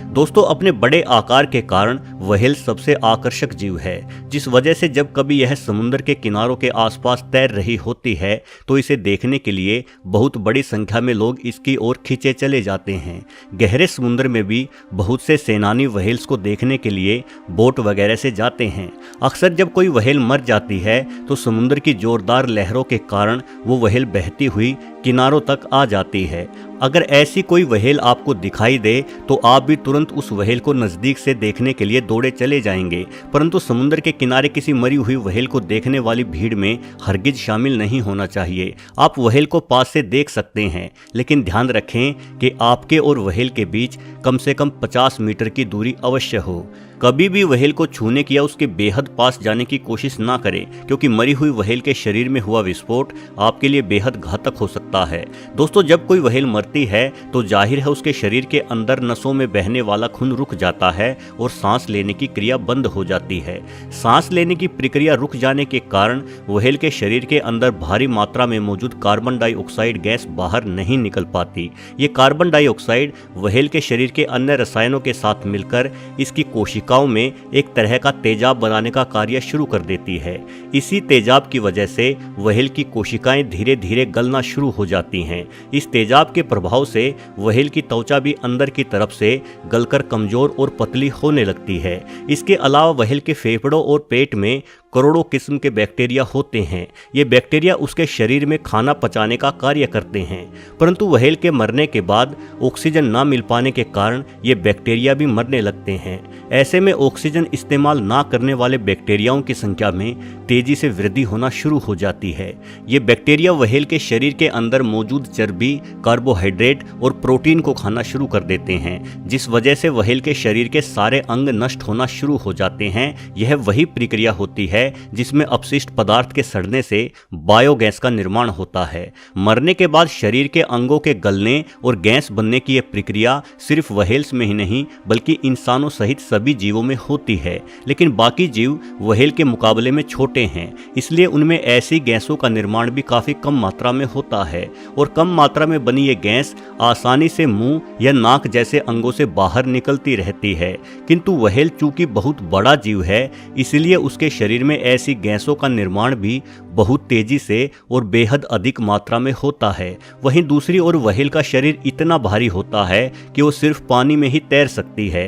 दोस्तों, अपने बड़े आकार के कारण व्हेल सबसे आकर्षक जीव है, जिस वजह से जब कभी यह समुद्र के किनारों के आसपास तैर रही होती है तो इसे देखने के लिए बहुत बड़ी संख्या में लोग इसकी ओर खींचे चले जाते हैं। गहरे समुद्र में भी बहुत से सेनानी व्हेल्स को देखने के लिए बोट वगैरह से जाते हैं। अक्सर जब कोई व्हेल मर जाती है तो समुद्र की जोरदार लहरों के कारण वो व्हेल बहती हुई किनारों तक आ जाती है। अगर ऐसी कोई व्हेल आपको दिखाई दे तो आप भी तुरंत उस व्हेल को नज़दीक से देखने के लिए दौड़े चले जाएंगे, परंतु समुद्र के किनारे किसी मरी हुई व्हेल को देखने वाली भीड़ में हरगिज शामिल नहीं होना चाहिए। आप व्हेल को पास से देख सकते हैं, लेकिन ध्यान रखें कि आपके और व्हेल के बीच कम से कम 50 मीटर की दूरी अवश्य हो। कभी भी व्हेल को छूने की या उसके बेहद पास जाने की कोशिश ना करें, क्योंकि मरी हुई व्हेल के शरीर में हुआ विस्फोट आपके लिए बेहद घातक हो सकता है। दोस्तों, जब कोई व्हेल मरती है तो जाहिर है उसके शरीर के अंदर नसों में बहने वाला खून रुक जाता है और सांस लेने की क्रिया बंद हो जाती है। सांस लेने की प्रक्रिया रुक जाने के कारण व्हेल के शरीर के अंदर भारी मात्रा में मौजूद कार्बन डाइऑक्साइड गैस बाहर नहीं निकल पाती। ये कार्बन डाइऑक्साइड व्हेल के शरीर के अन्य रसायनों के साथ मिलकर इसकी कोशिकाओं में एक तरह का तेजाब बनाने का कार्य शुरू कर देती है। इसी तेजाब की वजह से व्हेल की कोशिकाएं धीरे धीरे गलना शुरू हो जाती हैं। इस तेजाब के प्रभाव से व्हेल की त्वचा भी अंदर की तरफ से गलकर कमजोर और पतली होने लगती है। इसके अलावा व्हेल के फेफड़ों और पेट में करोड़ों किस्म के बैक्टीरिया होते हैं। ये बैक्टीरिया उसके शरीर में खाना पचाने का कार्य करते हैं, परंतु व्हेल के मरने के बाद ऑक्सीजन ना मिल पाने के कारण ये बैक्टीरिया भी मरने लगते हैं। ऐसे में ऑक्सीजन इस्तेमाल ना करने वाले बैक्टीरियाओं की संख्या में तेजी से वृद्धि होना शुरू हो जाती है। ये बैक्टीरिया व्हेल के शरीर के अंदर मौजूद चर्बी, कार्बोहाइड्रेट और प्रोटीन को खाना शुरू कर देते हैं, जिस वजह से व्हेल के शरीर के सारे अंग नष्ट होना शुरू हो जाते हैं। यह वही प्रक्रिया होती है जिसमें अपशिष्ट पदार्थ के सड़ने से बायोगैस का निर्माण होता है। मरने के बाद शरीर के अंगों के गलने और गैस बनने की यह प्रक्रिया सिर्फ व्हेल्स में ही नहीं बल्कि इंसानों सहित सभी जीवों में होती है, लेकिन बाकी जीव व्हेल के मुकाबले में छोटे हैं, इसलिए उनमें ऐसी गैसों का निर्माण भी काफी कम मात्रा में होता है और कम मात्रा में बनी ये गैस आसानी से मुंह या नाक जैसे अंगों से बाहर निकलती रहती है। किंतु व्हेल चूंकि बहुत बड़ा जीव है, इसलिए उसके शरीर में ऐसी गैसों का निर्माण भी बहुत तेजी से और बेहद अधिक मात्रा में होता है। वहीं दूसरी ओर व्हेल का शरीर इतना भारी होता है कि वो सिर्फ पानी में ही तैर सकती है।